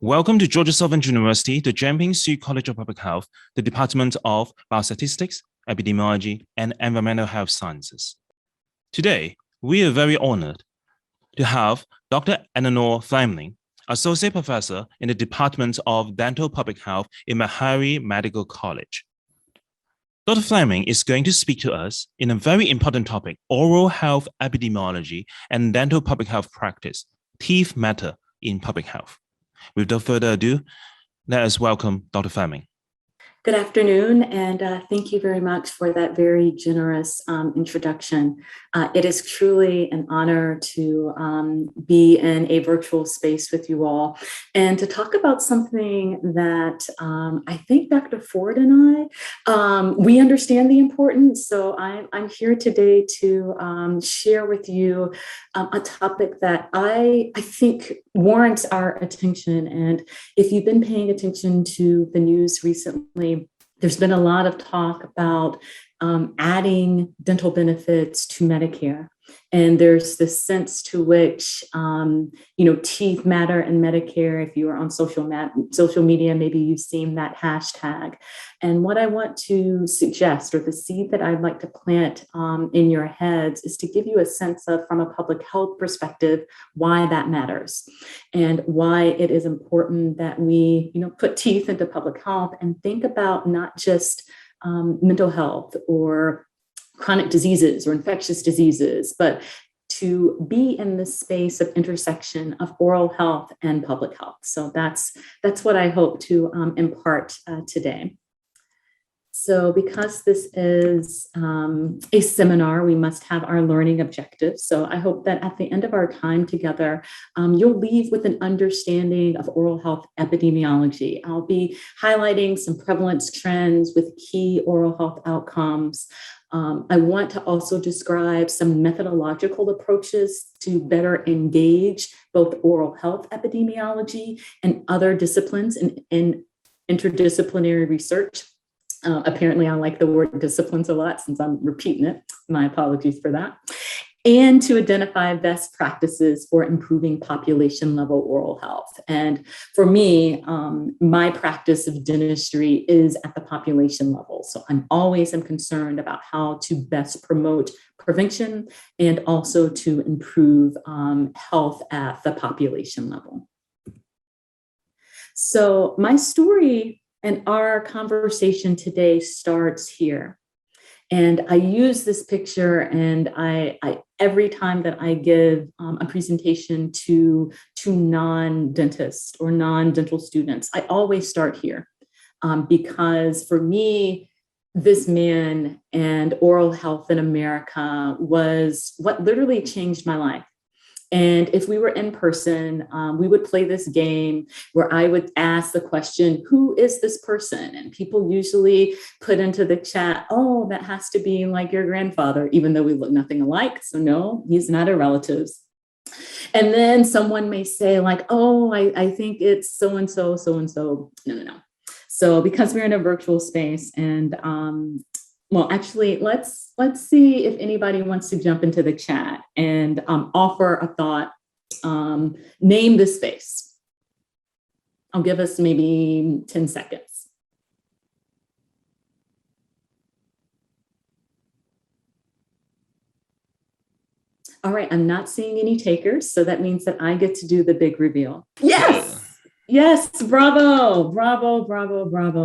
Welcome to Georgia Southern University, the Jiann-Ping College of Public Health, the Department of Biostatistics, Epidemiology, and Environmental Health Sciences. Today, we are very honored to have Dr. Eleanor Fleming, Associate Professor in the Department of Dental Public Health in Meharry Medical College. Dr. Fleming is going to speak to us in a very important topic, oral health epidemiology and dental public health practice. Teeth matter in public health. Without further ado, let us welcome Dr. Fleming. Good afternoon, and thank you very much for that very generous introduction. It is truly an honor to be in a virtual space with you all and to talk about something that I think Dr. Ford and I, we understand the importance. So I'm here today to share with you a topic that I think warrants our attention. And if you've been paying attention to the news recently, there's been a lot of talk about adding dental benefits to Medicare. And there's this sense to which, teeth matter in Medicare. If you are on social media, maybe you've seen that hashtag. And what I want to suggest, or the seed that I'd like to plant in your heads, is to give you a sense of, from a public health perspective, why that matters and why it is important that we, put teeth into public health and think about not just mental health or chronic diseases or infectious diseases, but to be in the space of intersection of oral health and public health. So that's what I hope to impart today. So because this is a seminar, we must have our learning objectives. So I hope that at the end of our time together, you'll leave with an understanding of oral health epidemiology. I'll be highlighting some prevalence trends with key oral health outcomes. I want to also describe some methodological approaches to better engage both oral health epidemiology and other disciplines in interdisciplinary research. Apparently, I like the word disciplines a lot since I'm repeating it. My apologies for that. And to identify best practices for improving population-level oral health. And for me, my practice of dentistry is at the population level. So I'm always concerned about how to best promote prevention and also to improve health at the population level. So my story and our conversation today starts here. And I use this picture, and I every time that I give a presentation to non-dentists or non-dental students, I always start here because for me, this man and oral health in America was what literally changed my life. And if we were in person, we would play this game where I would ask the question, who is this person? And people usually put into the chat, oh, that has to be like your grandfather, even though we look nothing alike. So no, he's not a relative. And then someone may say like, oh, I think it's so-and-so, so-and-so. No. So because we're in a virtual space and well, actually, let's see if anybody wants to jump into the chat and offer a thought. Name the space. I'll give us maybe 10 seconds. All right, I'm not seeing any takers, so that means that I get to do the big reveal. Yes! Yes, bravo.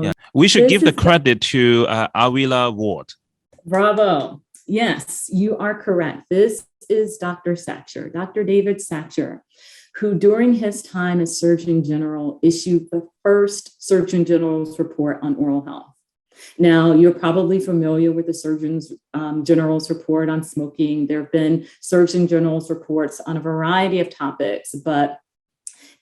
Yeah. We should give the credit to Avila Ward. Bravo. Yes, you are correct. This is Dr. Satcher, Dr. David Satcher, who during his time as Surgeon General issued the first Surgeon General's report on oral health. Now, you're probably familiar with the Surgeon General's report on smoking. There have been Surgeon General's reports on a variety of topics, but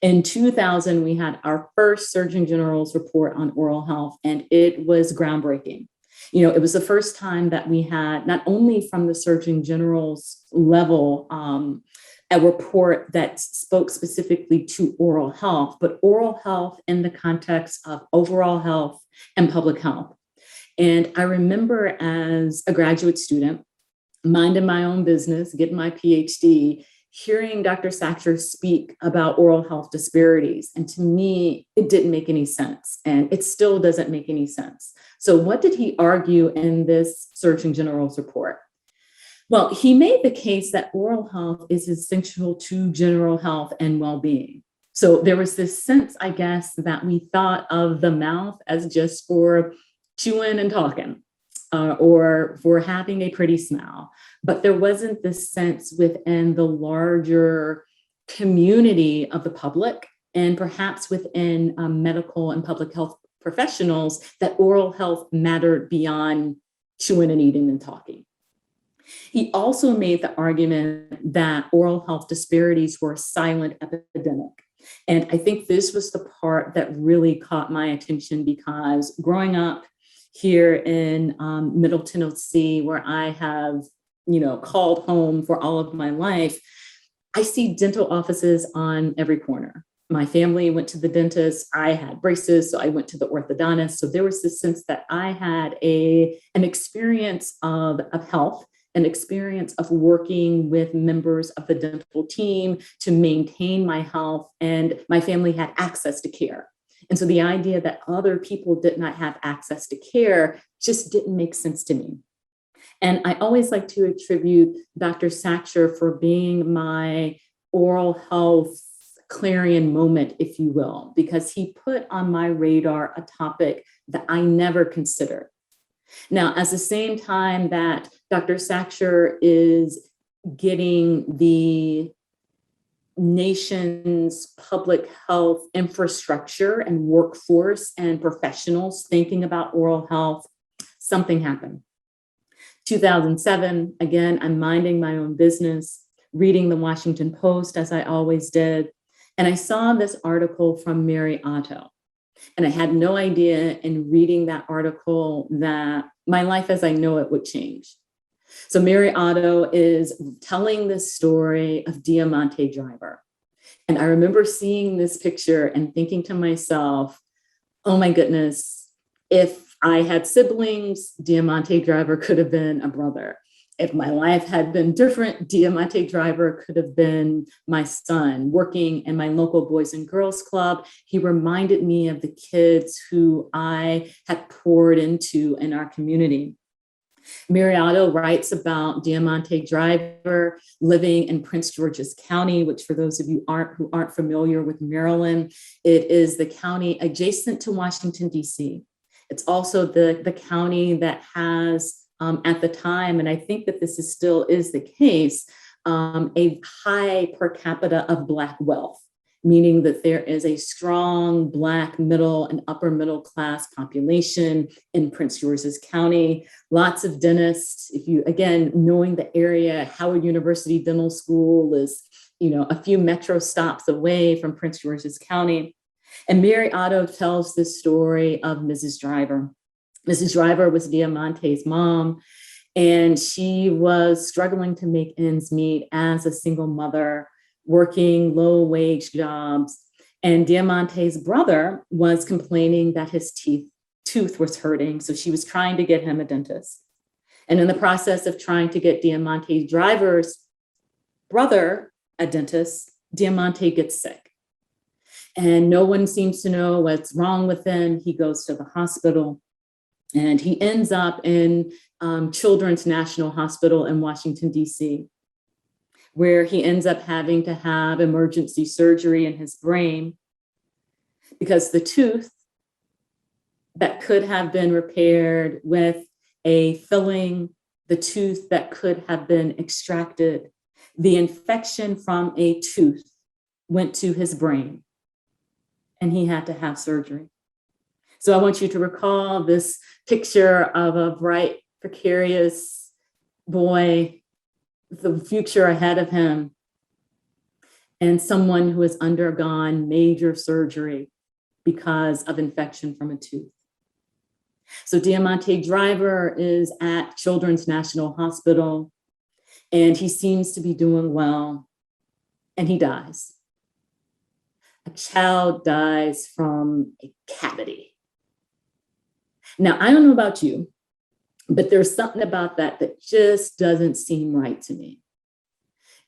in 2000, we had our first Surgeon General's report on oral health, and it was groundbreaking. It was the first time that we had, not only from the Surgeon General's level, a report that spoke specifically to oral health, but oral health in the context of overall health and public health. And I remember as a graduate student, minding my own business, getting my PhD, hearing Dr. Satcher speak about oral health disparities. And to me, it didn't make any sense. And it still doesn't make any sense. So what did he argue in this Surgeon General's report? Well, he made the case that oral health is essential to general health and well-being. So there was this sense, I guess, that we thought of the mouth as just for chewing and talking, or for having a pretty smile. But there wasn't this sense within the larger community of the public, and perhaps within medical and public health professionals, that oral health mattered beyond chewing and eating and talking. He also made the argument that oral health disparities were a silent epidemic. And I think this was the part that really caught my attention, because growing up here in Middle Tennessee, where I have, called home for all of my life, I see dental offices on every corner. My family went to the dentist. I had braces, so I went to the orthodontist. So there was this sense that I had an experience of health, an experience of working with members of the dental team to maintain my health, and my family had access to care. And so the idea that other people did not have access to care just didn't make sense to me. And I always like to attribute Dr. Satcher for being my oral health clarion moment, if you will, because he put on my radar a topic that I never considered. Now, at the same time that Dr. Satcher is getting the nation's public health infrastructure and workforce and professionals thinking about oral health, something happened. 2007, again, I'm minding my own business, reading the Washington Post as I always did, and I saw this article from Meharry. And I had no idea in reading that article that my life as I know it would change. So Meharry is telling this story of Diamante Driver. And I remember seeing this picture and thinking to myself, oh my goodness, if I had siblings, Diamante Driver could have been a brother. If my life had been different, Diamante Driver could have been my son. Working in my local Boys and Girls Club, he reminded me of the kids who I had poured into in our community. Meharry writes about Diamante Driver living in Prince George's County, which for those of you who aren't familiar with Maryland, it is the county adjacent to Washington, D.C. It's also the county that has, at the time, and I think that this still is the case, a high per capita of Black wealth, meaning that there is a strong Black middle and upper middle class population in Prince George's County. Lots of dentists. If you, again, knowing the area, Howard University Dental School is, a few metro stops away from Prince George's County. And Meharry tells this story of Mrs. Driver. Mrs. Driver was Diamante's mom, and she was struggling to make ends meet as a single mother, working low-wage jobs. And Diamante's brother was complaining that his tooth was hurting, so she was trying to get him a dentist. And in the process of trying to get Diamante Driver's brother a dentist, Diamante gets sick. And no one seems to know what's wrong with him. He goes to the hospital, and he ends up in Children's National Hospital in Washington, D.C., where he ends up having to have emergency surgery in his brain because the tooth that could have been repaired with a filling, the tooth that could have been extracted, the infection from a tooth went to his brain, and he had to have surgery. So I want you to recall this picture of a bright, precarious boy, the future ahead of him, and someone who has undergone major surgery because of infection from a tooth. So Diamante Driver is at Children's National Hospital, and he seems to be doing well, and he dies. A child dies from a cavity. Now, I don't know about you, but there's something about that just doesn't seem right to me.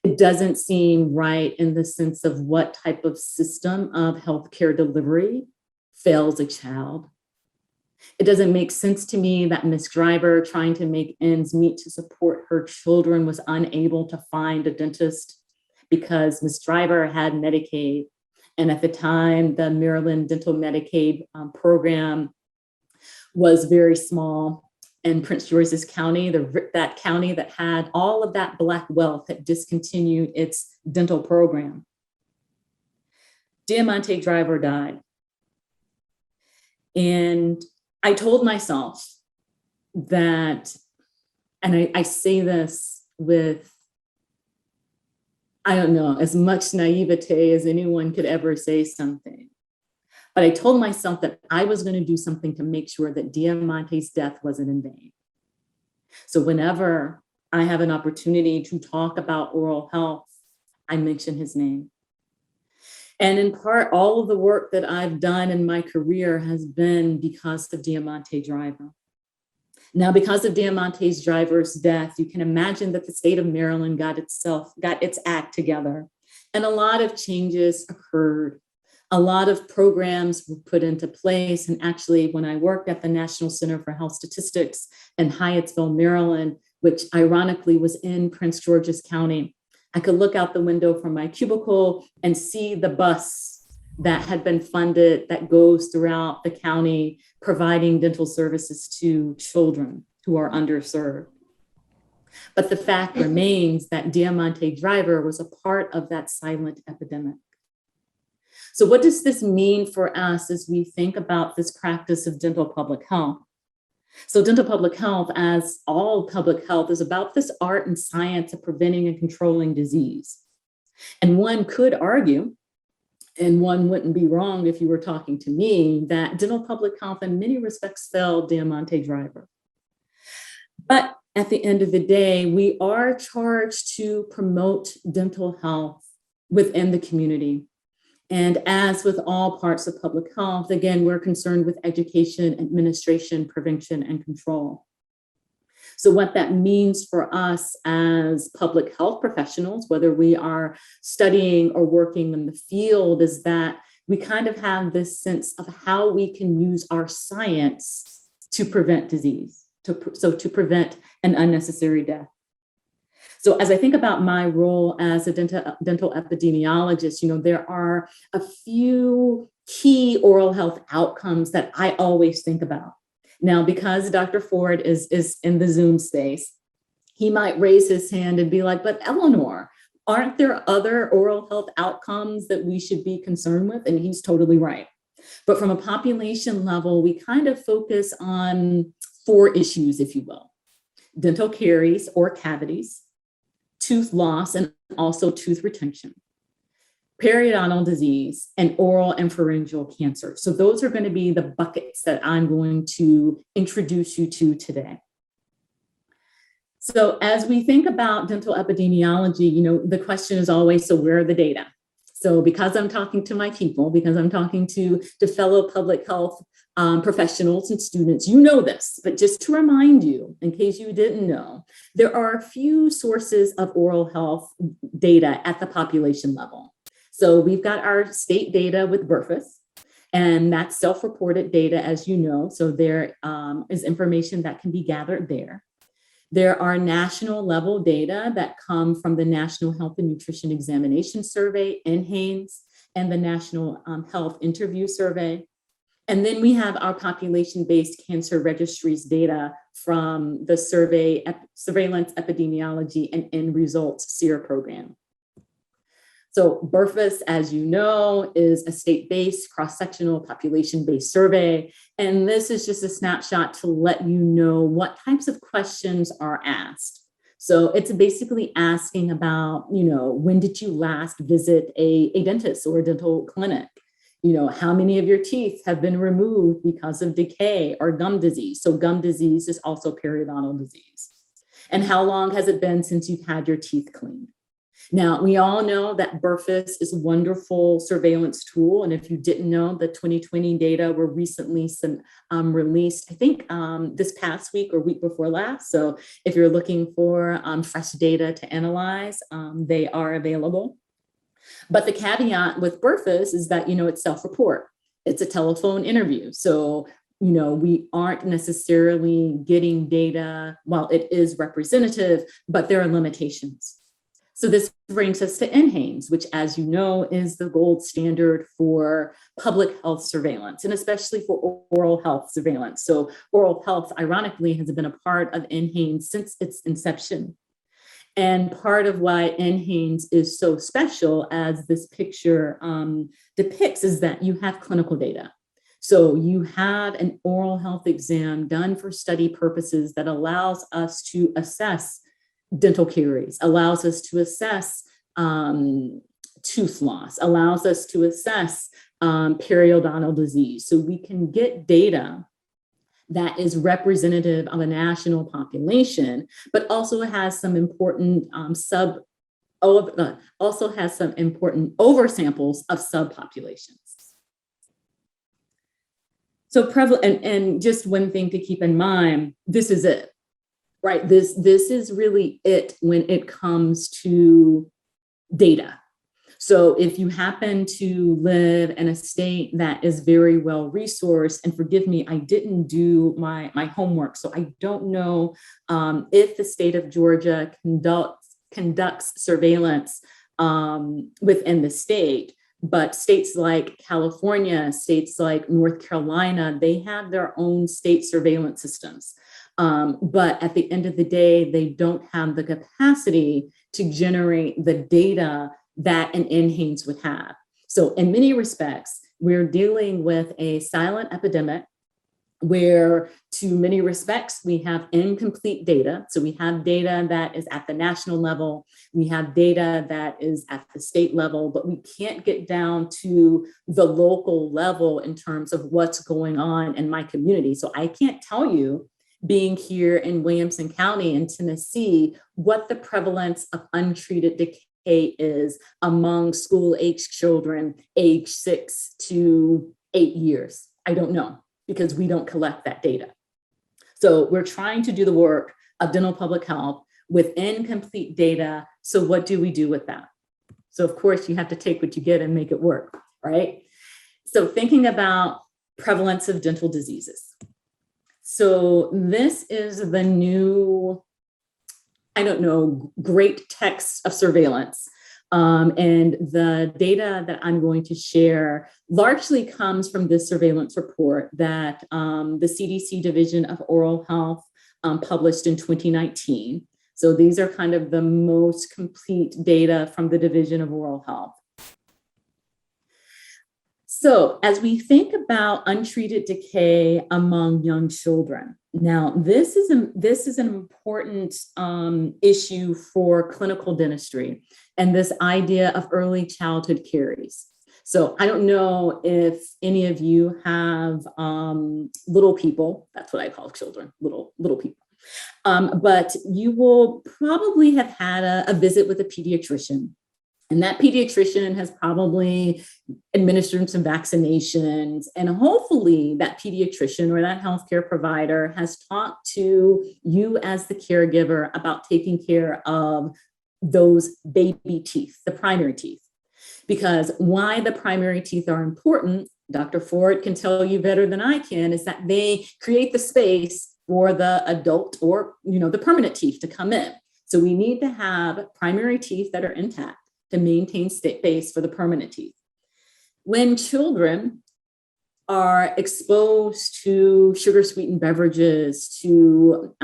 It doesn't seem right in the sense of what type of system of healthcare delivery fails a child. It doesn't make sense to me that Ms. Driver, trying to make ends meet to support her children, was unable to find a dentist because Ms. Driver had Medicaid. And at the time, the Maryland Dental Medicaid program was very small. And Prince George's County, that county that had all of that Black wealth, had discontinued its dental program. Jiann-Ping Driver died. And I told myself that, and I say this with, I don't know, as much naivete as anyone could ever say something. But I told myself that I was going to do something to make sure that Jiann-Ping's death wasn't in vain. So whenever I have an opportunity to talk about oral health, I mention his name. And in part, all of the work that I've done in my career has been because of Jiann-Ping Driver. Now, because of Jiann-Ping Driver's death, you can imagine that the state of Maryland got its act together, and a lot of changes occurred. A lot of programs were put into place. And actually, when I worked at the National Center for Health Statistics in Hyattsville, Maryland, which ironically was in Prince George's County, I could look out the window from my cubicle and see the bus that had been funded that goes throughout the county providing dental services to children who are underserved. But the fact remains that Jiann-Ping Driver was a part of that silent epidemic. So what does this mean for us as we think about this practice of dental public health? So dental public health, as all public health, is about this art and science of preventing and controlling disease. And one could argue, and one wouldn't be wrong if you were talking to me, that dental public health in many respects failed Jiann-Ping Driver. But at the end of the day, we are charged to promote dental health within the community. And as with all parts of public health, again, we're concerned with education, administration, prevention, and control. So what that means for us as public health professionals, whether we are studying or working in the field, is that we kind of have this sense of how we can use our science to prevent disease, to prevent an unnecessary death. So as I think about my role as a dental epidemiologist, there are a few key oral health outcomes that I always think about. Now, because Dr. Ford is in the Zoom space, he might raise his hand and be like, but Eleanor, aren't there other oral health outcomes that we should be concerned with? And he's totally right. But from a population level, we kind of focus on 4 issues, if you will: dental caries or cavities, tooth loss, and also tooth retention, periodontal disease, and oral and pharyngeal cancer. So those are going to be the buckets that I'm going to introduce you to today. So as we think about dental epidemiology, the question is always, so where are the data? So because I'm talking to my people, because I'm talking to fellow public health professionals and students, you know this, but just to remind you, in case you didn't know, there are a few sources of oral health data at the population level. So we've got our state data with BRFIS, and that's self-reported data, as you know. So there is information that can be gathered there. There are national level data that come from the National Health and Nutrition Examination Survey, NHANES, and the National Health Interview Survey. And then we have our population-based cancer registries data from the Surveillance Epidemiology and End Results SEER program. So BRFIS, as you know, is a state-based, cross-sectional, population-based survey. And this is just a snapshot to let you know what types of questions are asked. So it's basically asking about, when did you last visit a dentist or a dental clinic? How many of your teeth have been removed because of decay or gum disease? So gum disease is also periodontal disease. And how long has it been since you've had your teeth cleaned? Now, we all know that BRFIS is a wonderful surveillance tool. And if you didn't know, the 2020 data were recently released, I think this past week or week before last. So if you're looking for fresh data to analyze, they are available. But the caveat with BRFIS is that, it's self-report. It's a telephone interview. So, we aren't necessarily getting data, while it is representative, but there are limitations. So this brings us to NHANES, which, as you know, is the gold standard for public health surveillance, and especially for oral health surveillance. So oral health, ironically, has been a part of NHANES since its inception. And part of why NHANES is so special, as this picture depicts, is that you have clinical data. So you have an oral health exam done for study purposes that allows us to assess dental caries, allows us to assess tooth loss, allows us to assess periodontal disease. So we can get data that is representative of a national population, but also has some important oversamples of subpopulations. So prevalent, and just one thing to keep in mind, this is it. Right, this is really it when it comes to data. So if you happen to live in a state that is very well resourced, and forgive me, I didn't do my homework, so I don't know if the state of Georgia conducts surveillance within the state, but states like California, states like North Carolina, they have their own state surveillance systems. But at the end of the day, they don't have the capacity to generate the data that an NHANES would have. So in many respects, we're dealing with a silent epidemic where, to many respects, we have incomplete data. So we have data that is at the national level, we have data that is at the state level, but we can't get down to the local level in terms of what's going on in my community. So I can't tell you, being here in Williamson County in Tennessee, what the prevalence of untreated decay is among school-aged children aged 6 to 8 years. I don't know, because we don't collect that data. So we're trying to do the work of dental public health with incomplete data. So what do we do with that? So of course you have to take what you get and make it work, right? So thinking about prevalence of dental diseases. So this is the new, great text of surveillance. And the data that I'm going to share largely comes from this surveillance report that the CDC Division of Oral Health published in 2019. So these are kind of the most complete data from the Division of Oral Health. So as we think about untreated decay among young children, now this is an important issue for clinical dentistry and this idea of early childhood caries. So I don't know if any of you have little people, that's what I call children, little people. But you will probably have had a visit with a pediatrician. And that pediatrician has probably administered some vaccinations, and hopefully that pediatrician or that healthcare provider has talked to you as the caregiver about taking care of those baby teeth, the primary teeth. Because why the primary teeth are important, Dr. Ford can tell you better than I can, is that they create the space for the adult or the permanent teeth to come in. So we need to have primary teeth that are intact to maintain space for the permanent teeth. When children are exposed to sugar-sweetened beverages, to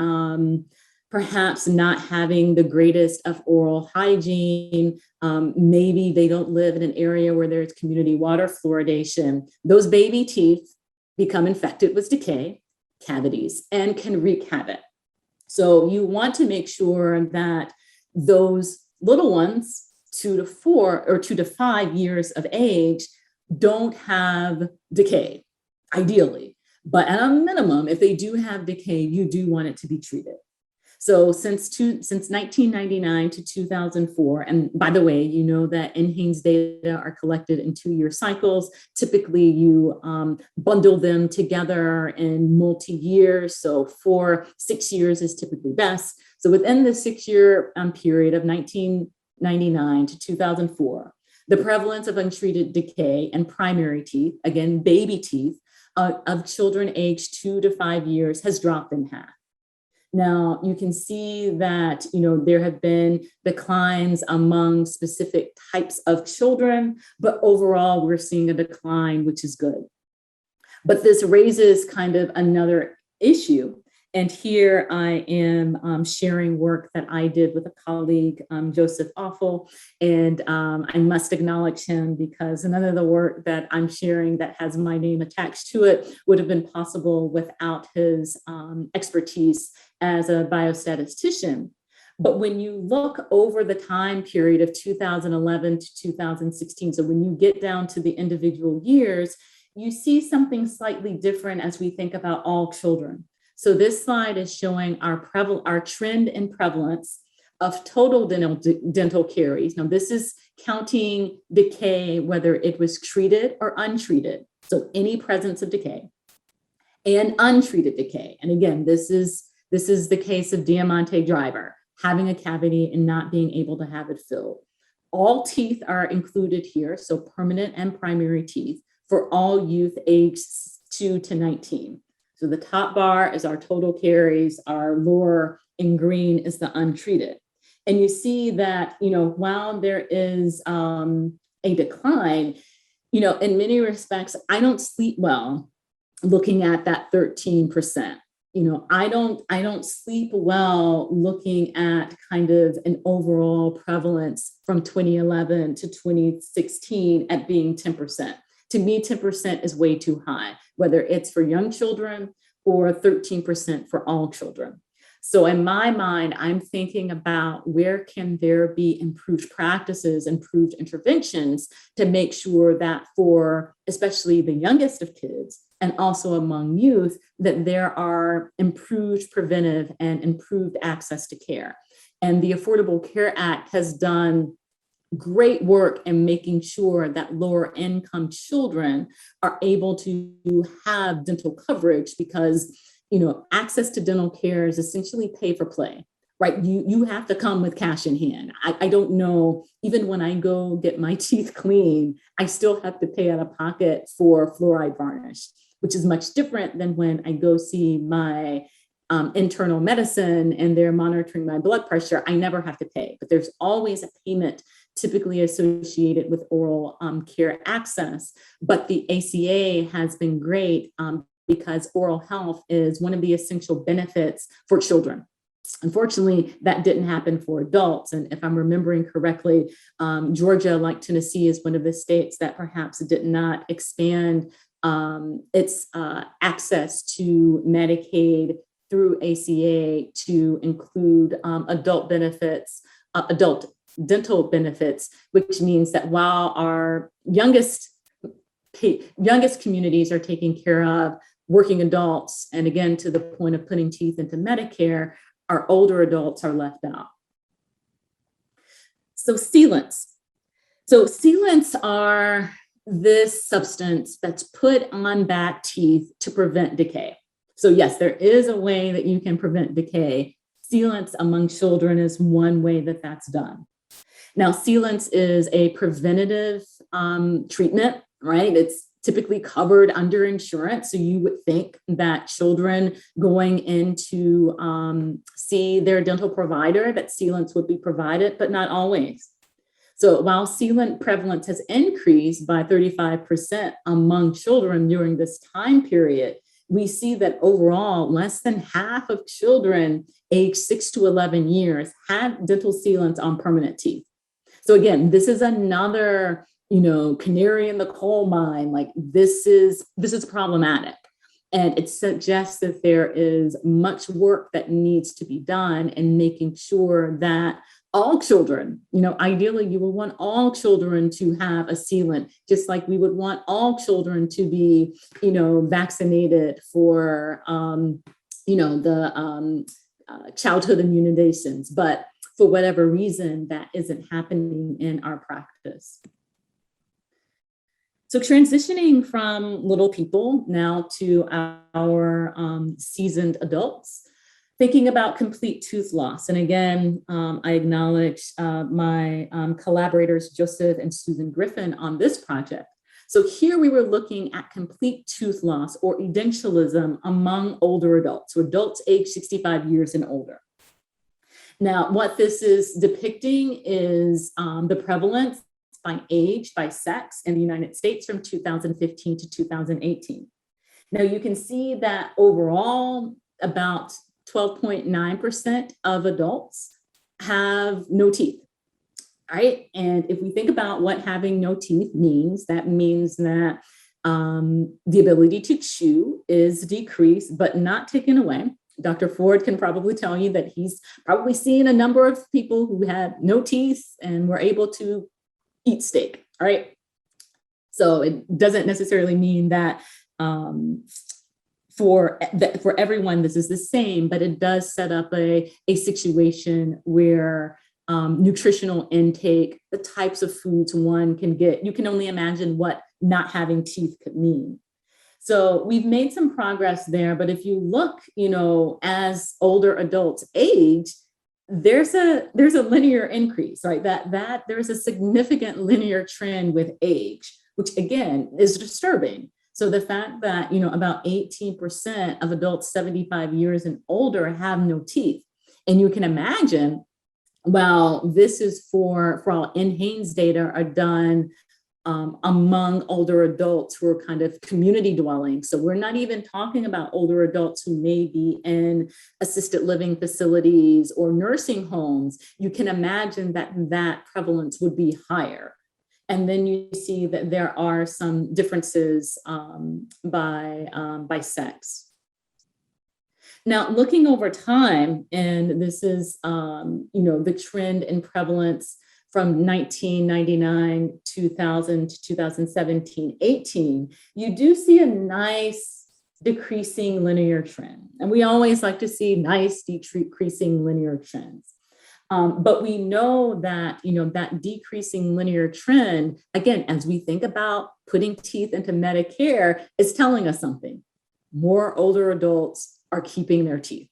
perhaps not having the greatest of oral hygiene, maybe they don't live in an area where there's community water fluoridation, those baby teeth become infected with decay, cavities, and can wreak havoc. So you want to make sure that those little ones, 2 to 4 or 2 to 5 years of age, don't have decay, ideally. But at a minimum, if they do have decay, you do want it to be treated. So since 1999 to 2004, and by the way, you know that NHANES data are collected in 2-year cycles. Typically, you bundle them together in multi-years. So 6 years is typically best. So within the 6-year period of 1999 to 2004, the prevalence of untreated decay and primary teeth, again, baby teeth, of children aged 2 to 5 years has dropped in half. Now, you can see that, there have been declines among specific types of children, but overall, we're seeing a decline, which is good. But this raises kind of another issue. And here I am sharing work that I did with a colleague, Joseph Offel, and I must acknowledge him because none of the work that I'm sharing that has my name attached to it would have been possible without his expertise as a biostatistician. But when you look over the time period of 2011 to 2016, so when you get down to the individual years, you see something slightly different as we think about all children. So this slide is showing our trend in prevalence of total dental caries. Now, this is counting decay, whether it was treated or untreated. So any presence of decay and untreated decay. And again, this is the case of Diamante Driver, having a cavity and not being able to have it filled. All teeth are included here, so permanent and primary teeth for all youth aged 2 to 19. So the top bar is our total caries, our lower in green is the untreated. And you see that, while there is a decline, in many respects, I don't sleep well looking at that 13%. I don't sleep well looking at kind of an overall prevalence from 2011 to 2016 at being 10%. To me, 10% is way too high, whether it's for young children or 13% for all children. So in my mind, I'm thinking about where can there be improved practices, improved interventions to make sure that for especially the youngest of kids and also among youth, that there are improved preventive and improved access to care. And the Affordable Care Act has done great work in making sure that lower income children are able to have dental coverage because, access to dental care is essentially pay for play, right? You have to come with cash in hand. I don't know, even when I go get my teeth cleaned, I still have to pay out of pocket for fluoride varnish, which is much different than when I go see my internal medicine and they're monitoring my blood pressure. I never have to pay, but there's always a payment typically associated with oral care access. But the ACA has been great because oral health is one of the essential benefits for children. Unfortunately, that didn't happen for adults. And if I'm remembering correctly, Georgia, like Tennessee, is one of the states that perhaps did not expand its access to Medicaid through ACA to include adult benefits, adult dental benefits, which means that while our youngest communities are taking care of working adults, and again, to the point of putting teeth into Medicare, our older adults are left out. So sealants. So sealants are this substance that's put on back teeth to prevent decay. So yes, there is a way that you can prevent decay. Sealants among children is one way that that's done. Now, sealants is a preventative treatment, right? It's typically covered under insurance. So you would think that children going in to see their dental provider, that sealants would be provided, but not always. So while sealant prevalence has increased by 35% among children during this time period, we see that overall, less than half of children aged 6 to 11 years have dental sealants on permanent teeth. So again, this is another, canary in the coal mine. Like this is problematic. And it suggests that there is much work that needs to be done in making sure that all children, ideally you would want all children to have a sealant, just like we would want all children to be, vaccinated for, the childhood immunizations, but for whatever reason, that isn't happening in our practice. So transitioning from little people now to our seasoned adults, thinking about complete tooth loss. And again, I acknowledge my collaborators, Joseph and Susan Griffin, on this project. So here we were looking at complete tooth loss or edentialism among older adults, so adults aged 65 years and older. Now, what this is depicting is the prevalence by age, by sex in the United States from 2015 to 2018. Now, you can see that overall, about 12.9% of adults have no teeth, right? And if we think about what having no teeth means, that means that the ability to chew is decreased, but not taken away. Dr. Ford can probably tell you that he's probably seen a number of people who had no teeth and were able to eat steak, right? So it doesn't necessarily mean that for everyone this is the same, but it does set up a situation where nutritional intake, the types of foods one can get, you can only imagine what not having teeth could mean. So we've made some progress there, but if you look, as older adults age, there's a linear increase, right? That there's a significant linear trend with age, which again is disturbing. So the fact that, about 18% of adults 75 years and older have no teeth. And you can imagine, well, this is for all NHANES data are done among older adults who are kind of community dwelling. So we're not even talking about older adults who may be in assisted living facilities or nursing homes. You can imagine that prevalence would be higher. And then you see that there are some differences by sex. Now, looking over time, and this is the trend in prevalence from 1999, 2000 to 2017, 18, you do see a nice decreasing linear trend. And we always like to see nice decreasing linear trends. But we know that, that decreasing linear trend, again, as we think about putting teeth into Medicare, is telling us something. More older adults are keeping their teeth.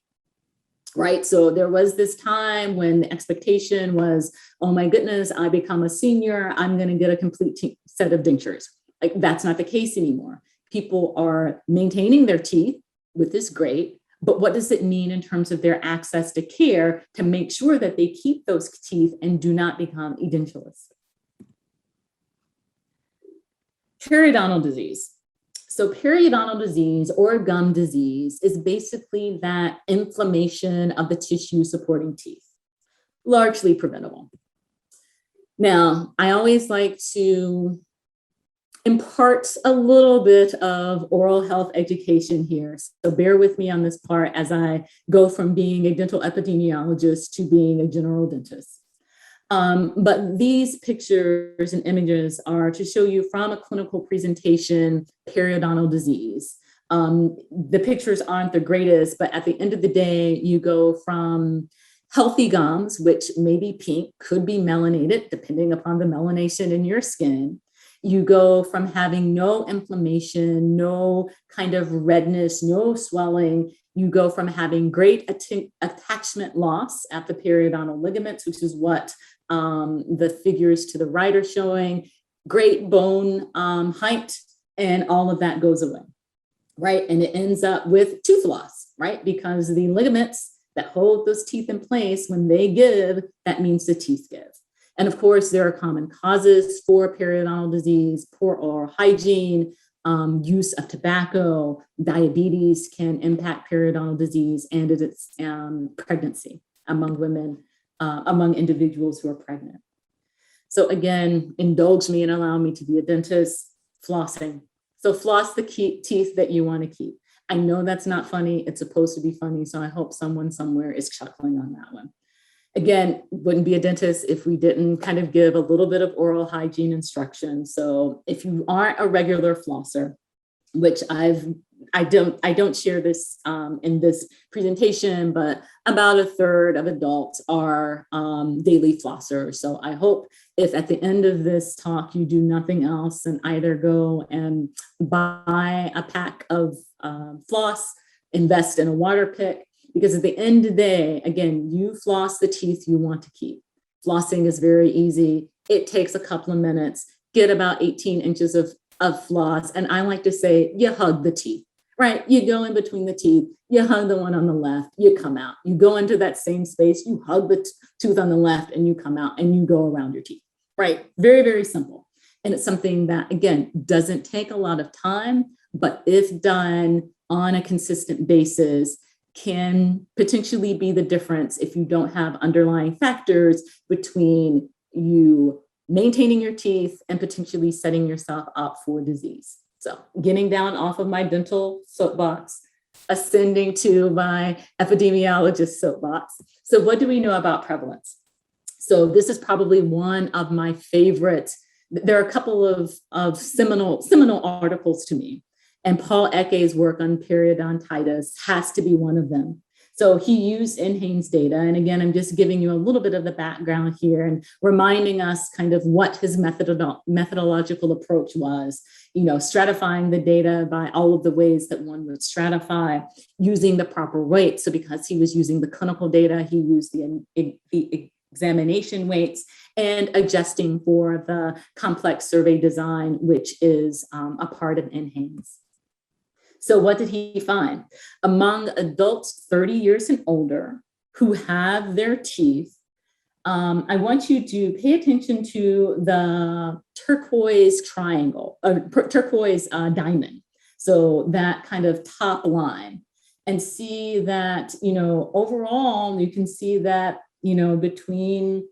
Right. So there was this time when the expectation was, oh my goodness, I become a senior, I'm going to get a complete set of dentures. Like that's not the case anymore. People are maintaining their teeth, which is great. But what does it mean in terms of their access to care to make sure that they keep those teeth and do not become edentulous? Periodontal disease. So periodontal disease or gum disease is basically that inflammation of the tissue supporting teeth, largely preventable. Now, I always like to impart a little bit of oral health education here. So bear with me on this part as I go from being a dental epidemiologist to being a general dentist. But these pictures and images are to show you from a clinical presentation, periodontal disease. The pictures aren't the greatest, but at the end of the day, you go from healthy gums, which may be pink, could be melanated, depending upon the melanation in your skin. You go from having no inflammation, no kind of redness, no swelling. You go from having great attachment loss at the periodontal ligaments, which is what the figures to the right are showing, great bone height, and all of that goes away, right? And it ends up with tooth loss, right? Because the ligaments that hold those teeth in place, when they give, that means the teeth give. And of course, there are common causes for periodontal disease, poor oral hygiene, use of tobacco, diabetes can impact periodontal disease, and it's pregnancy among women, among individuals who are pregnant. So again, indulge me and allow me to be a dentist. Flossing. So floss the teeth that you want to keep. I know that's not funny. It's supposed to be funny. So I hope someone somewhere is chuckling on that one. Again, wouldn't be a dentist if we didn't kind of give a little bit of oral hygiene instruction. So if you aren't a regular flosser, which I've I don't share this in this presentation, but about a third of adults are daily flossers. So I hope if at the end of this talk you do nothing else and either go and buy a pack of floss, invest in a water pick, because at the end of the day, again, you floss the teeth you want to keep. Flossing is very easy. It takes a couple of minutes. Get about 18 inches of floss. And I like to say, you hug the teeth, right? You go in between the teeth, you hug the one on the left, you come out. You go into that same space, you hug the tooth on the left and you come out and you go around your teeth, right? Very, very simple. And it's something that, again, doesn't take a lot of time, but if done on a consistent basis, can potentially be the difference if you don't have underlying factors between you maintaining your teeth and potentially setting yourself up for disease. So getting down off of my dental soapbox, ascending to my epidemiologist soapbox. So what do we know about prevalence? So this is probably one of my favorites. There are a couple of seminal articles to me. And Paul Eke's work on periodontitis has to be one of them. So he used NHANES data. And again, I'm just giving you a little bit of the background here and reminding us kind of what his methodological approach was, stratifying the data by all of the ways that one would stratify, using the proper weight. So because he was using the clinical data, he used the examination weights and adjusting for the complex survey design, which is a part of NHANES. So what did he find? Among adults 30 years and older who have their teeth, I want you to pay attention to the turquoise triangle, turquoise diamond. So that kind of top line, and see that, overall, you can see that, between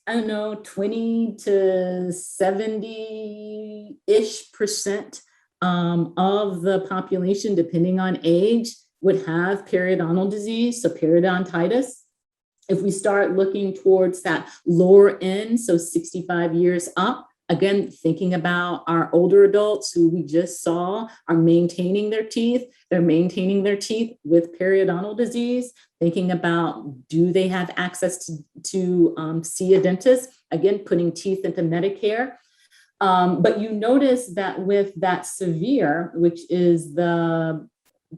20 to 70-ish% of the population, depending on age, would have periodontal disease, so periodontitis. If we start looking towards that lower end, so 65 years up, again, thinking about our older adults who we just saw are maintaining their teeth, they're maintaining their teeth with periodontal disease, thinking about, do they have access to see a dentist? Again, putting teeth into Medicare. But you notice that with that severe, which is the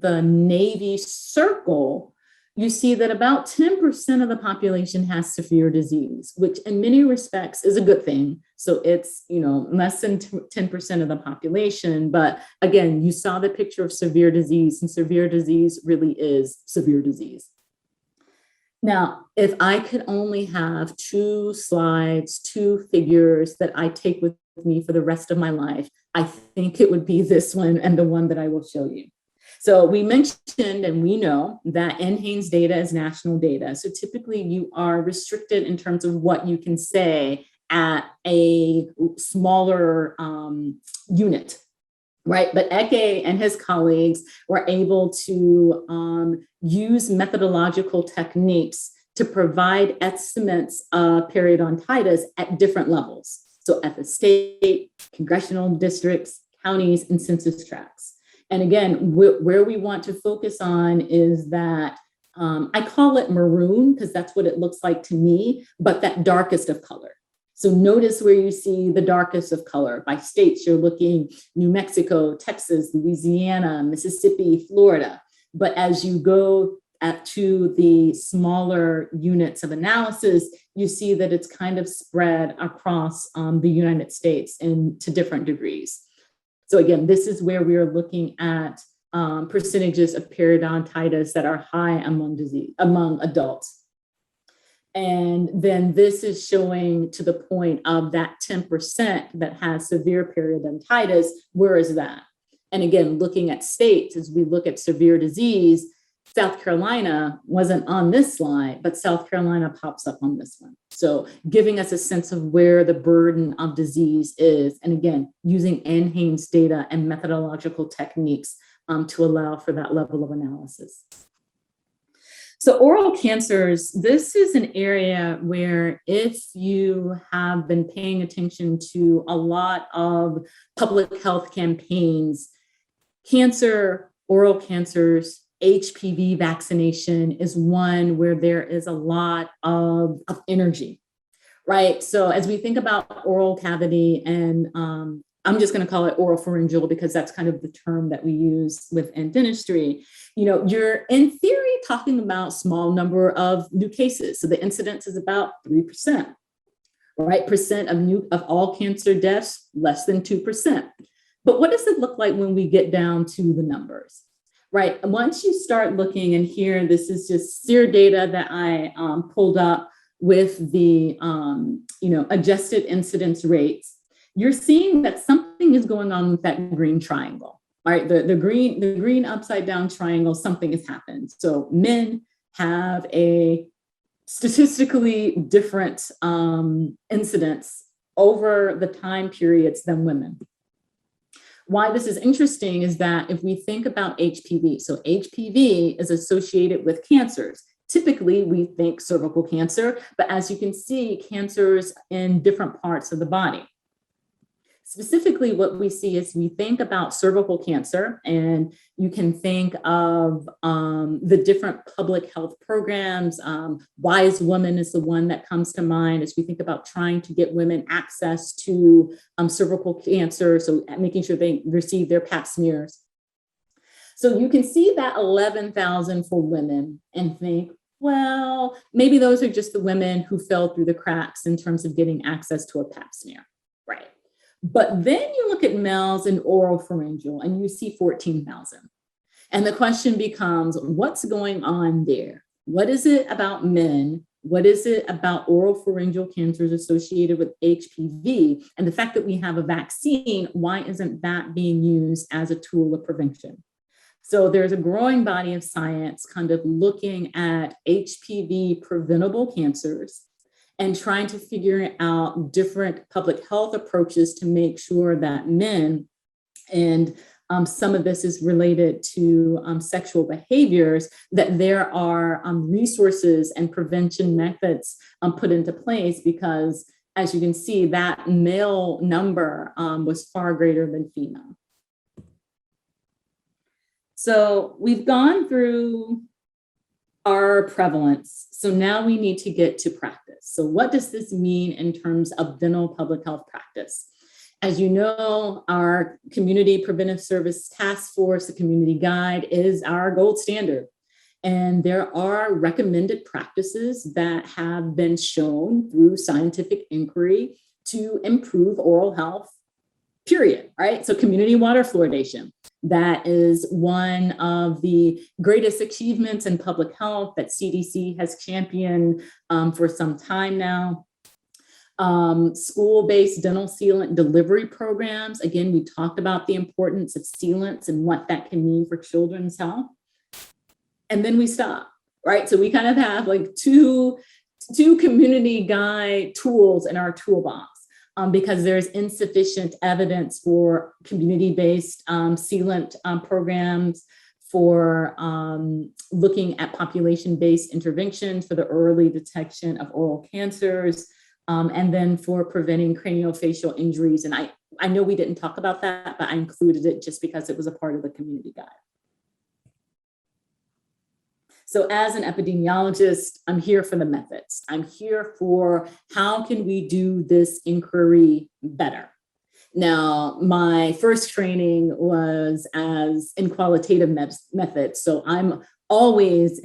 navy circle, you see that about 10% of the population has severe disease, which in many respects is a good thing. So it's, less than 10% of the population. But again, you saw the picture of severe disease, and severe disease really is severe disease. Now, if I could only have 2 slides, 2 figures that I take with me for the rest of my life, I think it would be this one and the one that I will show you. So we mentioned, and we know that NHANES data is national data. So typically you are restricted in terms of what you can say at a smaller unit, right? But Eke and his colleagues were able to use methodological techniques to provide estimates of periodontitis at different levels. So at the state, congressional districts, counties, and census tracts. And again, where we want to focus on is that, I call it maroon because that's what it looks like to me, but that darkest of color. So notice where you see the darkest of color. By states, you're looking New Mexico, Texas, Louisiana, Mississippi, Florida. But as you go to the smaller units of analysis, you see that it's kind of spread across the United States and to different degrees. So again, this is where we are looking at percentages of periodontitis that are high among adults. And then this is showing to the point of that 10% that has severe periodontitis. Where is that? And again, looking at states, as we look at severe disease, South Carolina wasn't on this slide, but South Carolina pops up on this one. So giving us a sense of where the burden of disease is. And again, using NHANES data and methodological techniques to allow for that level of analysis. So oral cancers, this is an area where if you have been paying attention to a lot of public health campaigns, cancer oral cancers, HPV vaccination is one where there is a lot of energy, right? So as we think about oral cavity, and I'm just going to call it oropharyngeal because that's kind of the term that we use within dentistry, you're in theory talking about small number of new cases. So the incidence is about 3%, right? Percent of all cancer deaths, less than 2%. But what does it look like when we get down to the numbers? Right. Once you start looking, and here, this is just SEER data that I pulled up with the, adjusted incidence rates, you're seeing that something is going on with that green triangle, right? The green upside down triangle, something has happened. So men have a statistically different incidence over the time periods than women. Why this is interesting is that if we think about HPV, so HPV is associated with cancers. Typically, we think cervical cancer, but as you can see, cancers in different parts of the body. Specifically, what we see is we think about cervical cancer, and you can think of the different public health programs. Wise Woman is the one that comes to mind as we think about trying to get women access to cervical cancer, so making sure they receive their pap smears. So you can see that 11,000 for women and think, well, maybe those are just the women who fell through the cracks in terms of getting access to a pap smear, right? But then you look at males and oropharyngeal and you see 14,000. And the question becomes, what's going on there? What is it about men? What is it about oropharyngeal cancers associated with HPV? And the fact that we have a vaccine, why isn't that being used as a tool of prevention? So there's a growing body of science kind of looking at HPV preventable cancers and trying to figure out different public health approaches to make sure that men, and some of this is related to sexual behaviors, that there are resources and prevention methods put into place, because as you can see, that male number was far greater than female. So we've gone through our prevalence. So now we need to get to practice. So what does this mean in terms of dental public health practice? As you know, our Community Preventive Service Task Force, the Community Guide, is our gold standard. And there are recommended practices that have been shown through scientific inquiry to improve oral health, period, right? So community water fluoridation. That is one of the greatest achievements in public health that CDC has championed for some time now. School-based dental sealant delivery programs. Again, we talked about the importance of sealants and what that can mean for children's health. And then we stop, right? So we kind of have like two community guide tools in our toolbox. Because there's insufficient evidence for community-based sealant programs, for looking at population-based interventions for the early detection of oral cancers, and then for preventing craniofacial injuries. And I know we didn't talk about that, but I included it just because it was a part of the community guide. So as an epidemiologist, I'm here for the methods. I'm here for how can we do this inquiry better? Now, my first training was in qualitative methods. So I'm always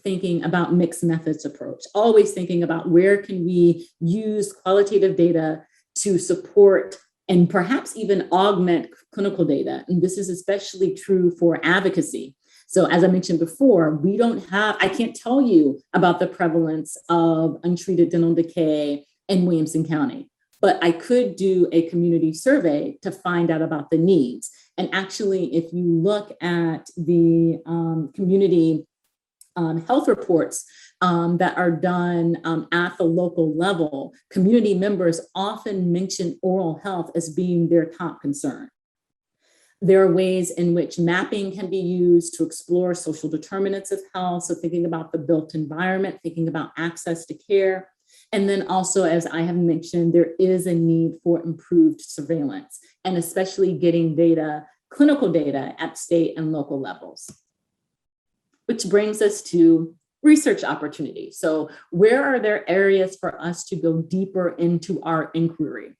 thinking about mixed methods approach, always thinking about where can we use qualitative data to support and perhaps even augment clinical data. And this is especially true for advocacy. So as I mentioned before, I can't tell you about the prevalence of untreated dental decay in Williamson County, but I could do a community survey to find out about the needs. And actually, if you look at the community health reports that are done at the local level, community members often mention oral health as being their top concern. There are ways in which mapping can be used to explore social determinants of health. So thinking about the built environment, thinking about access to care. And then also, as I have mentioned, there is a need for improved surveillance, and especially getting data clinical data at state and local levels. Which brings us to research opportunities. So where are there areas for us to go deeper into our inquiry?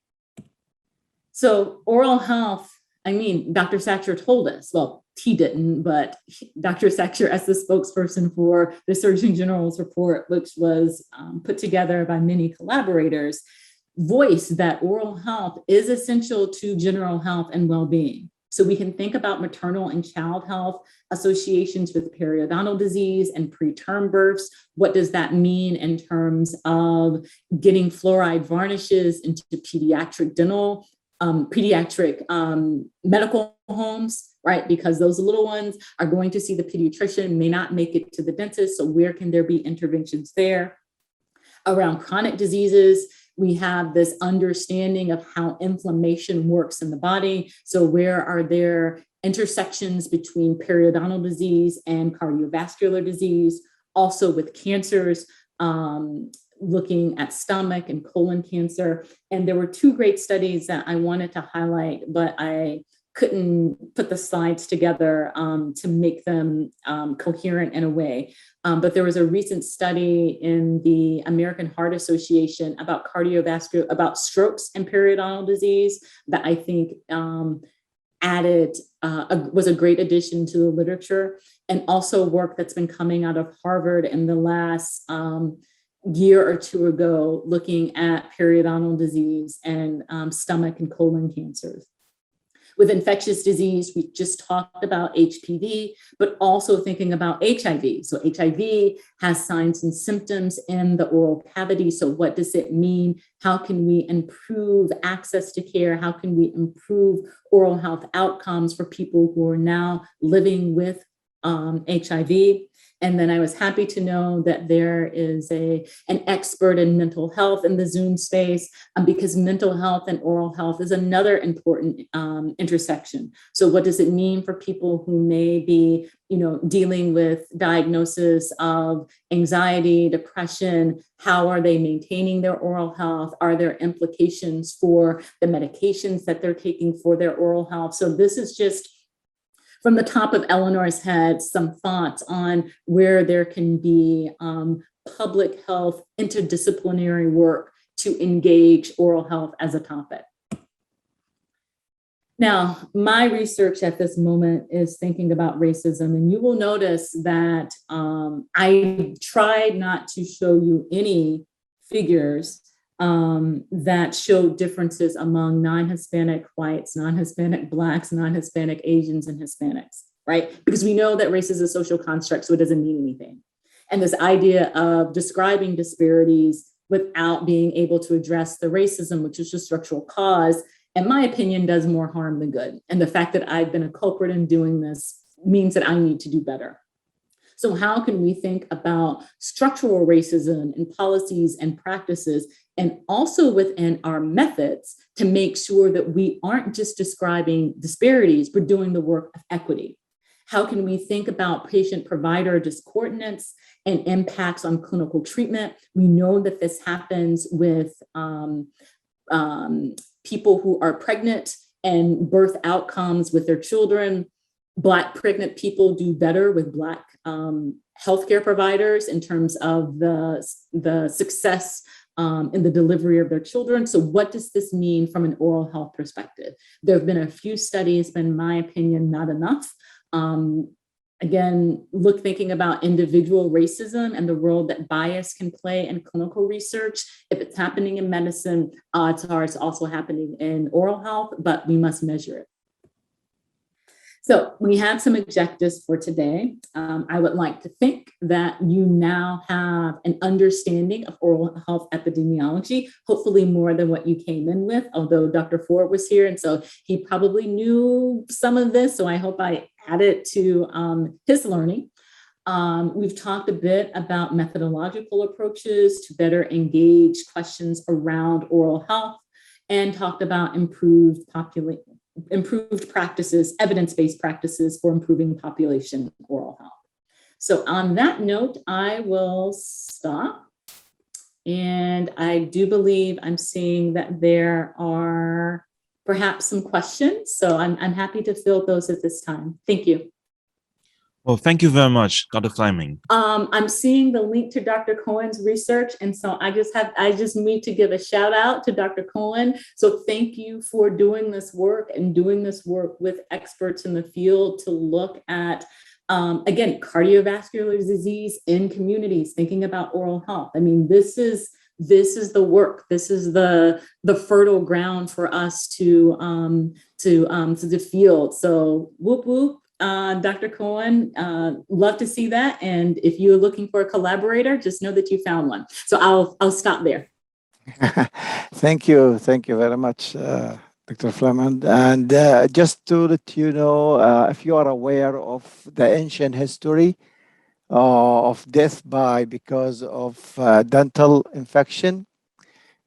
So oral health, Dr. Satcher told us, well, he didn't, but Dr. Satcher, as the spokesperson for the Surgeon General's report, which was put together by many collaborators, voiced that oral health is essential to general health and well-being. So we can think about maternal and child health associations with periodontal disease and preterm births. What does that mean in terms of getting fluoride varnishes into pediatric dental, medical homes, right? Because those little ones are going to see the pediatrician, may not make it to the dentist. So where can there be interventions there? Around chronic diseases, we have this understanding of how inflammation works in the body. So where are there intersections between periodontal disease and cardiovascular disease? Also with cancers, looking at stomach and colon cancer. And there were two great studies that I wanted to highlight, but I couldn't put the slides together to make them coherent in a way. But there was a recent study in the American Heart Association about strokes and periodontal disease that I think was a great addition to the literature, and also work that's been coming out of Harvard in the last year or two ago, looking at periodontal disease and stomach and colon cancers. With infectious disease, we just talked about HPV, but also thinking about HIV. So HIV has signs and symptoms in the oral cavity. So what does it mean? How can we improve access to care? How can we improve oral health outcomes for people who are now living with HIV? And then I was happy to know that there is an expert in mental health in the Zoom space, because mental health and oral health is another important intersection. So what does it mean for people who may be, dealing with diagnosis of anxiety, depression? How are they maintaining their oral health? Are there implications for the medications that they're taking for their oral health? So this is just from the top of Eleanor's head, some thoughts on where there can be public health interdisciplinary work to engage oral health as a topic. Now, my research at this moment is thinking about racism, and you will notice that I tried not to show you any figures that show differences among non-Hispanic whites, non-Hispanic Blacks, non-Hispanic Asians, and Hispanics, right? Because we know that race is a social construct, so it doesn't mean anything. And this idea of describing disparities without being able to address the racism, which is a structural cause, in my opinion, does more harm than good. And the fact that I've been a culprit in doing this means that I need to do better. So how can we think about structural racism in policies and practices, and also within our methods, to make sure that we aren't just describing disparities, but doing the work of equity? How can we think about patient-provider discordance and impacts on clinical treatment? We know that this happens with people who are pregnant and birth outcomes with their children. Black pregnant people do better with Black healthcare providers in terms of the success in the delivery of their children. So what does this mean from an oral health perspective? There have been a few studies, but in my opinion, not enough. Again, thinking about individual racism and the role that bias can play in clinical research. If it's happening in medicine, odds are it's also happening in oral health, but we must measure it. So we have some objectives for today. I would like to think that you now have an understanding of oral health epidemiology, hopefully more than what you came in with, although Dr. Ford was here, and so he probably knew some of this, so I hope I added to his learning. We've talked a bit about methodological approaches to better engage questions around oral health, and talked about improved practices, evidence-based practices for improving population oral health. So on that note, I will stop. And I do believe I'm seeing that there are perhaps some questions. So I'm happy to field those at this time. Thank you. Well, thank you very much, Dr. Fleming. I'm seeing the link to Dr. Cohen's research, and so I just need to give a shout out to Dr. Cohen. So thank you for doing this work and doing this work with experts in the field to look at, again, cardiovascular disease in communities, thinking about oral health. I mean, this is the work. This is the fertile ground for us to the field. So whoop whoop. Dr. Cohen, love to see that. And if you're looking for a collaborator, just know that you found one. So I'll stop there. Thank you very much, Dr. Fleming. And just to let you know, if you are aware of the ancient history of death because of dental infection,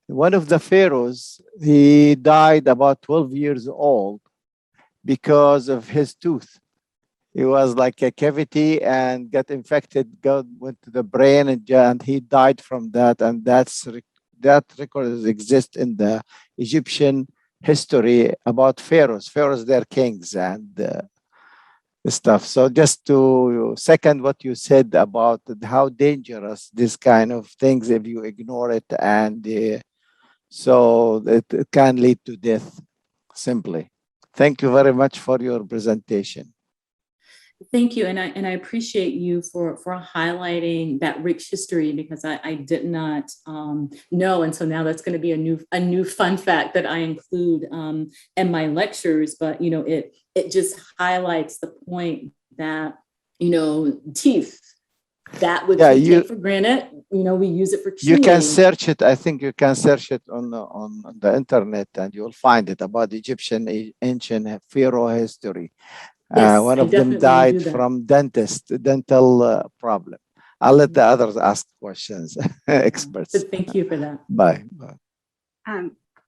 one of the pharaohs, he died about 12 years old because of his tooth. It was like a cavity and got infected, went to the brain, and he died from that. And that record exists in the Egyptian history about pharaohs. Pharaohs, they're kings and stuff. So just to second what you said about how dangerous this kind of things if you ignore it, and so it can lead to death simply. Thank you very much for your presentation. Thank you, and I appreciate you for highlighting that rich history, because I did not know, and so now that's going to be a new fun fact that I include in my lectures. But it just highlights the point that teeth, that which we take for granted, we use it for chewing. You can search it. I think you can search it on the internet, and you'll find it about Egyptian ancient pharaoh history. Yes, one of them died from dental problem. I'll let the others ask questions, experts. But thank you for that. Bye.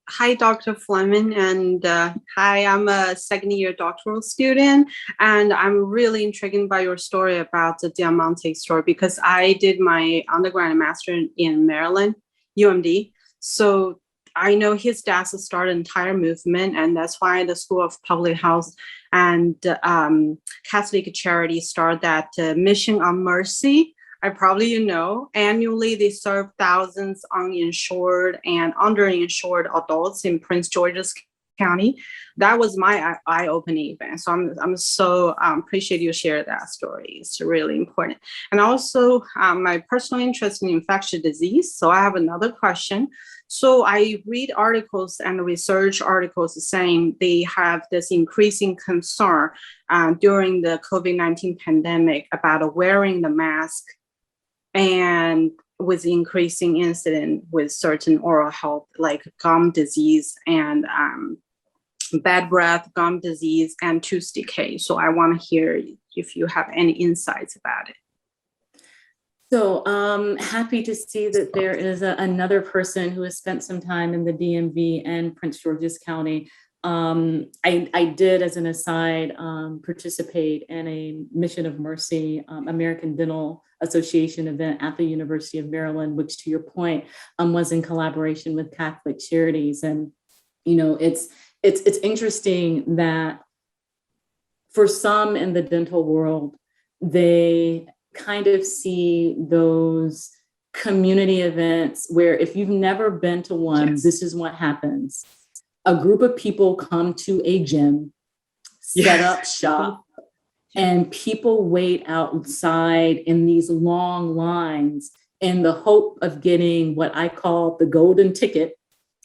Hi, Dr. Fleming, and hi, I'm a second-year doctoral student, and I'm really intrigued by your story about the Diamante story, because I did my undergrad and master in Maryland, UMD. So I know his dad started an entire movement, and that's why the School of Public Health and Catholic Charity started that Mission on Mercy. Annually they serve thousands uninsured and underinsured adults in Prince George's County. That was my eye-opening event. So I'm so appreciate you share that story. It's really important. And also my personal interest in infectious disease. So I have another question. So I read articles and research articles saying they have this increasing concern during the COVID-19 pandemic about wearing the mask, and with increasing incident with certain oral health like gum disease and bad breath, gum disease, and tooth decay. So I want to hear if you have any insights about it. So happy to see that there is another person who has spent some time in the DMV and Prince George's County. I did, as an aside, participate in a Mission of Mercy American Dental Association event at the University of Maryland, which, to your point, was in collaboration with Catholic Charities. And it's interesting that for some in the dental world, they kind of see those community events where, if you've never been to one, Yes. This is what happens. A group of people come to a gym, set up shop, and people wait outside in these long lines in the hope of getting what I call the golden ticket,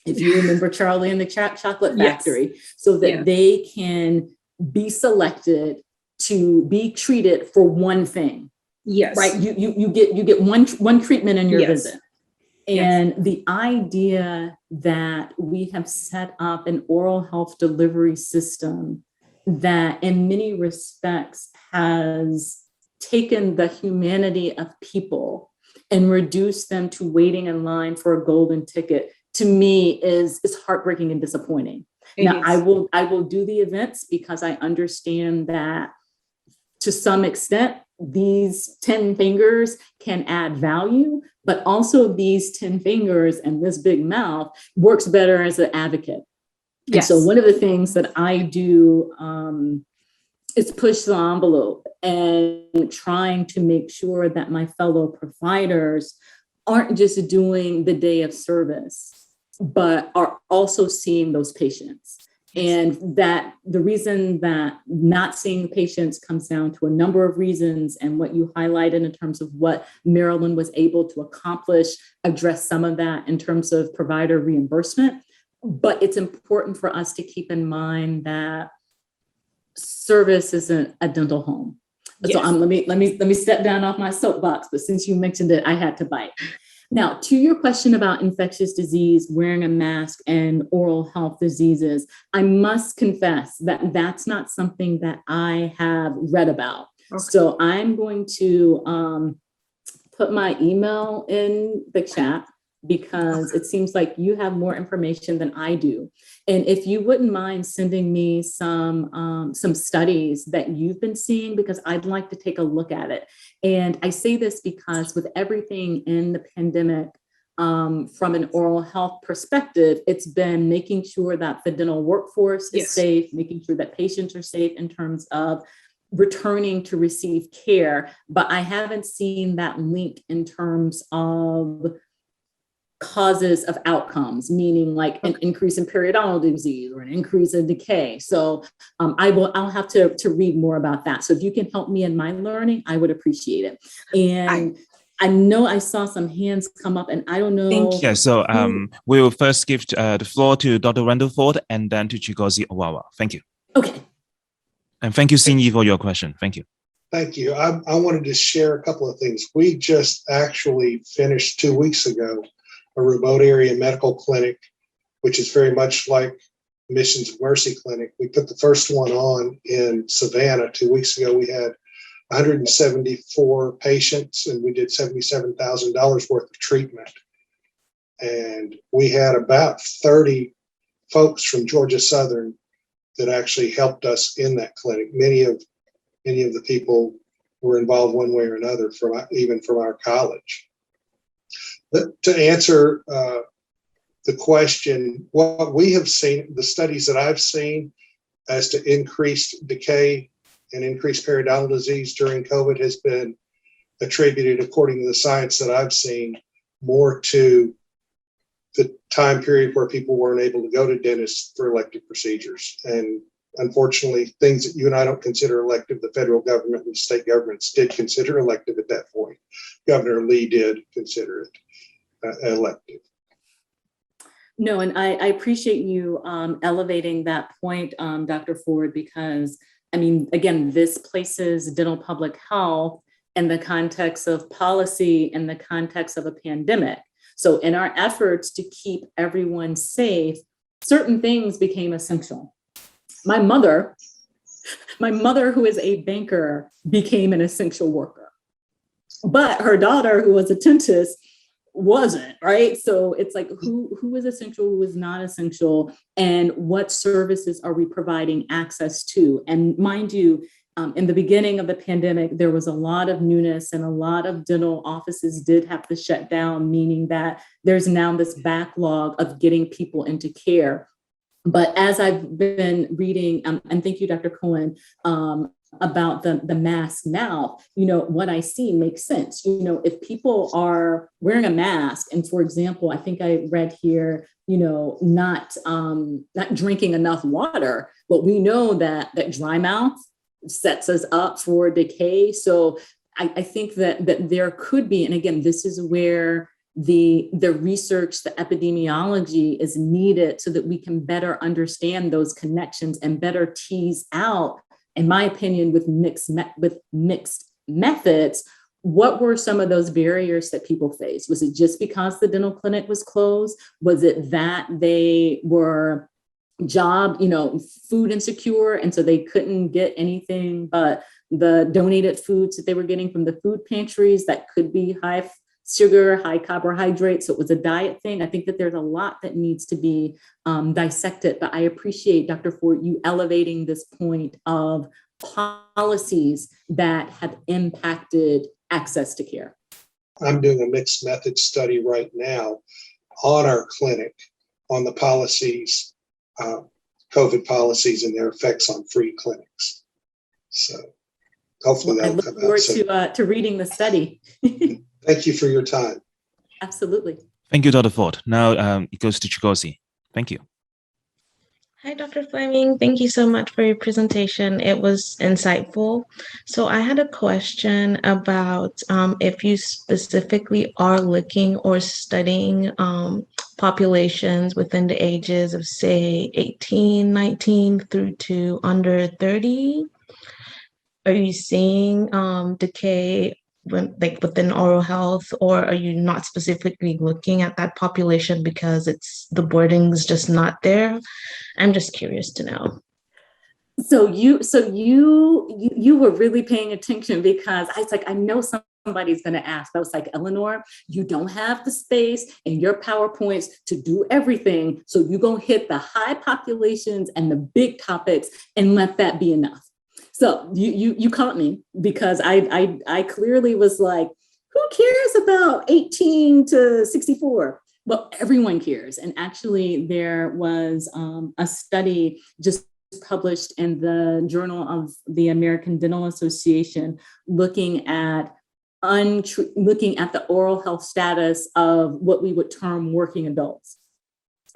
if you remember Charlie and the Chocolate Factory, so that they can be selected to be treated for one thing. Yes. Right. You get one treatment in your visit. And the idea that we have set up an oral health delivery system that in many respects has taken the humanity of people and reduced them to waiting in line for a golden ticket, to me is heartbreaking and disappointing. I will do the events because I understand that to some extent, these 10 fingers can add value, but also these 10 fingers and this big mouth works better as an advocate. And Yes. so one of the things that I do is push the envelope and trying to make sure that my fellow providers aren't just doing the day of service, but are also seeing those patients. And that the reason that not seeing patients comes down to a number of reasons, and what you highlighted in terms of what Maryland was able to accomplish, address some of that in terms of provider reimbursement. But it's important for us to keep in mind that service isn't a dental home. Yes. So let me step down off my soapbox, but since you mentioned it, I had to bite. Now, to your question about infectious disease, wearing a mask, and oral health diseases, I must confess that that's not something that I have read about. Okay. So I'm going to put my email in the chat, because it seems like you have more information than I do. And if you wouldn't mind sending me some studies that you've been seeing, because I'd like to take a look at it. And I say this because with everything in the pandemic, from an oral health perspective, it's been making sure that the dental workforce is Yes. safe, making sure that patients are safe in terms of returning to receive care. But I haven't seen that link in terms of causes of outcomes, meaning like an increase in periodontal disease or an increase in decay. So I'll have to read more about that. So if you can help me in my learning, I would appreciate it. And I know I saw some hands come up, and I don't know. Thank you. Yeah, so we will first give the floor to Dr. Randall-Ford and then to Chigozie Owawa. Thank you. Okay. And thank you, Xinyi, for your question. Thank you. Thank you. I wanted to share a couple of things. We just actually finished 2 weeks ago a remote area medical clinic, which is very much like Missions of Mercy Clinic. We put the first one on in Savannah 2 weeks ago. We had 174 patients, and we did $77,000 worth of treatment. And we had about 30 folks from Georgia Southern that actually helped us in that clinic. Many of the people were involved one way or another, even from our college. To answer the question, what we have seen, the studies that I've seen as to increased decay and increased periodontal disease during COVID has been attributed, according to the science that I've seen, more to the time period where people weren't able to go to dentists for elective procedures. And unfortunately, things that you and I don't consider elective, the federal government and state governments did consider elective at that point. Governor Lee did consider it elective. No, and I appreciate you elevating that point, Dr. Ford, because I mean, again, this places dental public health in the context of policy, in the context of a pandemic. So in our efforts to keep everyone safe, certain things became essential. My mother, who is a banker, became an essential worker, but her daughter, who was a dentist, wasn't, right? So it's like, who is essential, who is not essential, and what services are we providing access to? And mind you, in the beginning of the pandemic, there was a lot of newness, and a lot of dental offices did have to shut down, meaning that there's now this backlog of getting people into care. But as I've been reading, and thank you, Dr. Cohen, about the mask now, what I see makes sense. If people are wearing a mask, and for example, I think I read here, not drinking enough water, but we know that dry mouth sets us up for decay. So I think that there could be, and again, this is where the research, the epidemiology is needed so that we can better understand those connections and better tease out, in my opinion, with mixed methods, what were some of those barriers that people faced? Was it just because the dental clinic was closed? Was it that they were food insecure, and so they couldn't get anything but the donated foods that they were getting from the food pantries that could be high sugar, high carbohydrates? So it was a diet thing. I think that there's a lot that needs to be dissected, but I appreciate, Dr. Ford, you elevating this point of policies that have impacted access to care. I'm doing a mixed method study right now on our clinic on the policies COVID policies and their effects on free clinics. So hopefully I that'll look come out forward soon. to reading the study. Thank you for your time. Absolutely. Thank you, Dr. Ford. Now it goes to Chigozie. Thank you. Hi, Dr. Fleming. Thank you so much for your presentation. It was insightful. So I had a question about if you specifically are looking or studying populations within the ages of, say, 18, 19 through to under 30. Are you seeing decay within oral health, or are you not specifically looking at that population because the burden's just not there? I'm just curious to know. So you were really paying attention, because I was like, I know somebody's going to ask. I was like, Eleanor, you don't have the space in your PowerPoints to do everything. So you're going to hit the high populations and the big topics and let that be enough. So you caught me, because I clearly was like, who cares about 18 to 64? Well, everyone cares. And actually there was a study just published in the Journal of the American Dental Association looking at the oral health status of what we would term working adults.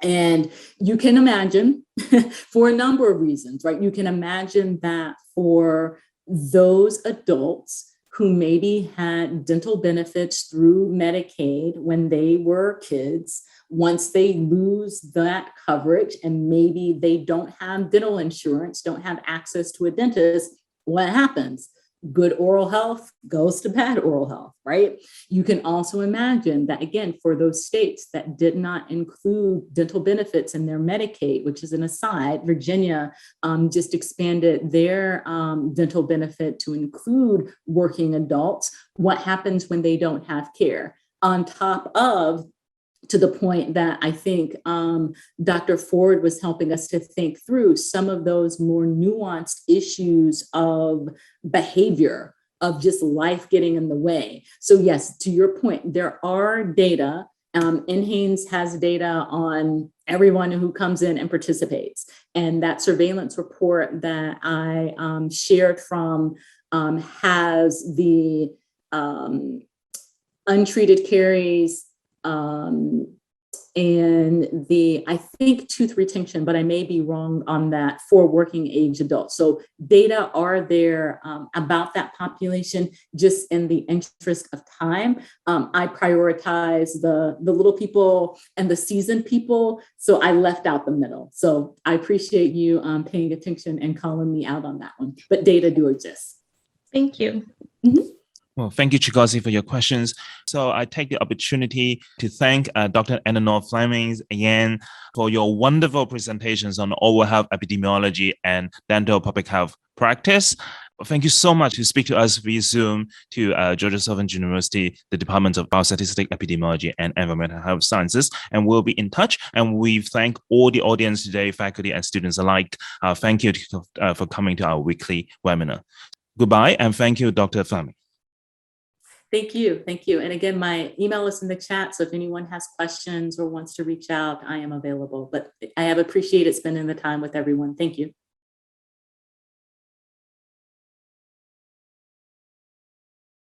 And you can imagine, for a number of reasons, right? You can imagine that for those adults who maybe had dental benefits through Medicaid when they were kids, once they lose that coverage and maybe they don't have dental insurance, don't have access to a dentist, what happens? Good oral health goes to bad oral health, right? You can also imagine that, again, for those states that did not include dental benefits in their Medicaid, which is an aside, Virginia just expanded their dental benefit to include working adults. What happens when they don't have care? On top of, to the point that I think Dr. Ford was helping us to think through, some of those more nuanced issues of behavior, of just life getting in the way. So yes, to your point, there are data. NHANES has data on everyone who comes in and participates. And that surveillance report that I shared from has the untreated caries, and I think tooth retention, but I may be wrong on that, for working age adults. So data are there about that population. Just in the interest of time, I prioritize the little people and the seasoned people. So I left out the middle. So I appreciate you paying attention and calling me out on that one, but data do exist. Thank you. Mm-hmm. Well, thank you, Chigozie, for your questions. So I take the opportunity to thank Dr. Eleanor Fleming again for your wonderful presentations on oral health epidemiology and dental public health practice. Thank you so much to speak to us via Zoom to Georgia Southern University, the Department of Biostatistics, Epidemiology, and Environmental Health Sciences. And we'll be in touch. And we thank all the audience today, faculty and students alike. Thank you for coming to our weekly webinar. Goodbye, and thank you, Dr. Fleming. Thank you. Thank you. And again, my email is in the chat. So if anyone has questions or wants to reach out, I am available. But I have appreciated spending the time with everyone. Thank you.